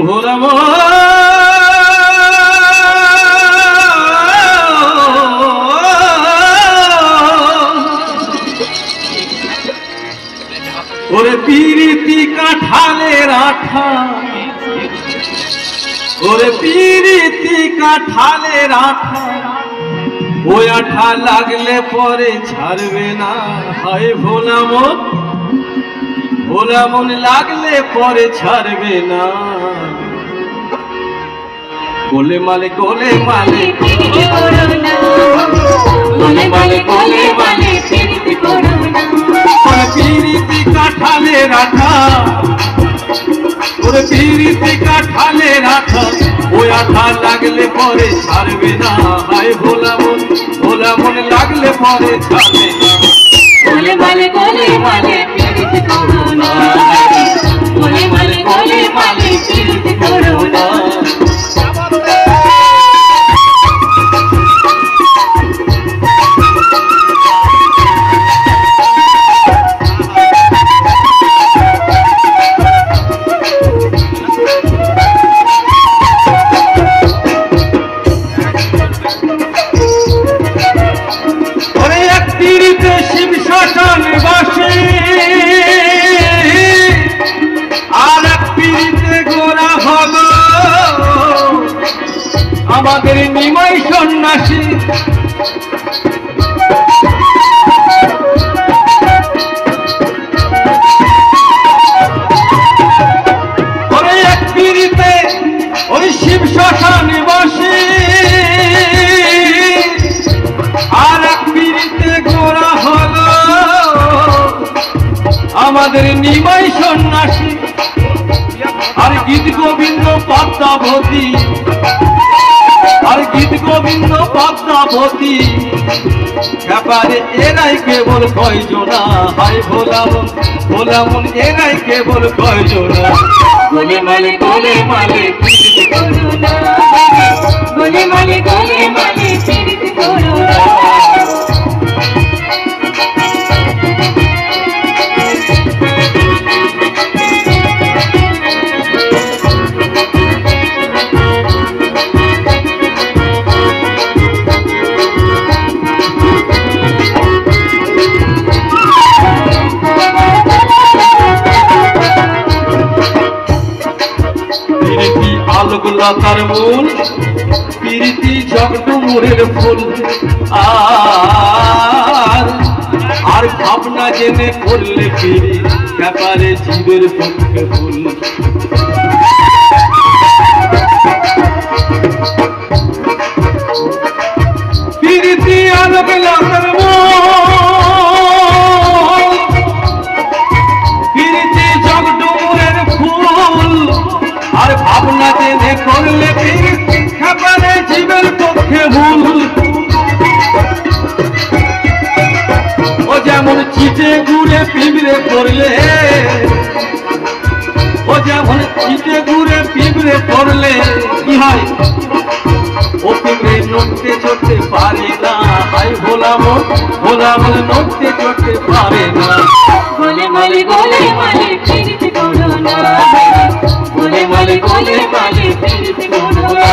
ভোলা ওরে পিরিতি কাঁঠালের আঠা, ওরে পিরিতি কাঁঠালের আঠা, ওই আঠা লাগলে পরে ছাড়বে না। হায় ভোলা মন, ভোলা মন লাগলে পরে ছাড়বে না। গোলে মালে গোলে মালে পিরিতি করো না, গোলে মালে গোলে মালে পিরিতি করো না। ওরে পিরিতি কাঁঠালের আঠা, ওরে পিরিতি কাঁঠালের আঠা, ওই আঠা লাগলে পরে ছাড়বে না। হায় ভোলা মন, ভোলা মন লাগলে পরে ছাড়বে না। গোলে মালে গোলে মালে পিরিতি করো না, গোলে মালে গোলে মালে পিরিতি করো না। আমাদের নিমাই সন্ন্যাসী ওরে এক পিড়িতে ওই শিব শ্মশানে বসে, আর এক পিড়িতে গোরা হলো আমাদের নিমাই সন্ন্যাসী। আর গীত গোবিন্দ পদ্মাবতী, আর গীত গোবিন্দ পদ্মাবতী, ব্যাপারে এরাই কেবল কয়জনা। হায় ভোলা মন, ভোলা মন এরাই কেবল কয়জনা। গোলে মালে গোলে মালে পিরিতি করো না, গোলে মালে গোলে মালে পিরিতি করো না। লতার মূল, পিরিতি জগডুমুরের ফুল। আর ভাবনা জেনে করলে পিরি, ব্যাপারে জীবের পক্ষে ফুল। পিরিতি আলোক লতার মূল, পিরিতি জগডুমুরের ফুল। আর ভাবনা জেনে করলে ব্যাপারে জীবের পক্ষে ভুল। ও যেমন চিটে গুড়ে পিঁপড়ে করলে, ও যেমন চিটে গুড়ে পিঁপড়ে করলে কি হয়, ও পিঁপড়ে নড়তে চড়তে পারে না। হায় ভোলা মন, ভোলা মন নড়তে চড়তে পারে না। গোলে মালে গোলে মালে পিরিতি করো না, গোলে মালে গোলে মালে পিরিতি করো না।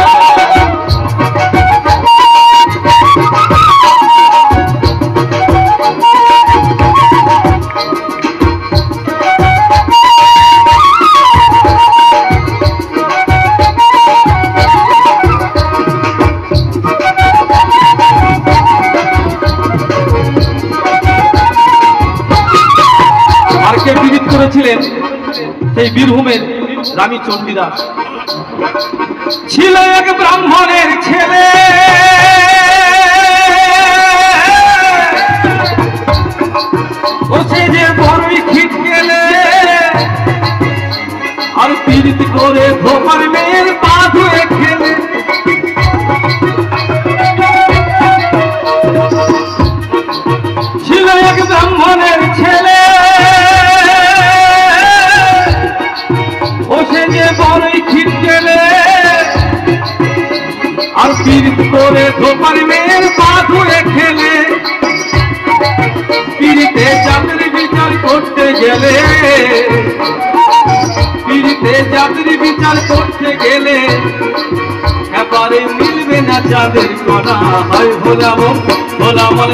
আর কে পীড়িত করেছিলেন, সেই বীরভূমের রানী চণ্ডীদাস। ছিল এক ব্রাহ্মণের ছেলে, ও সে যে বড়ই খিট গেলে, আর পীড়িত করে ধোপার মেয়ের পা ধুয়ে খেলে। ছিল এক ব্রাহ্মণের ছেলে, ও সে যে বড়ই খিট গেলে, আর পীড়িত করে ধোপার মেয়ের পা ধুয়ে খেলে। পীড়িতে জাতের বিচার করতে গেলে পিড়িতে যাত্রী বিচার করতে গেলে এবারে মিলবে না চাঁদের কণা। হয় ভোলা মন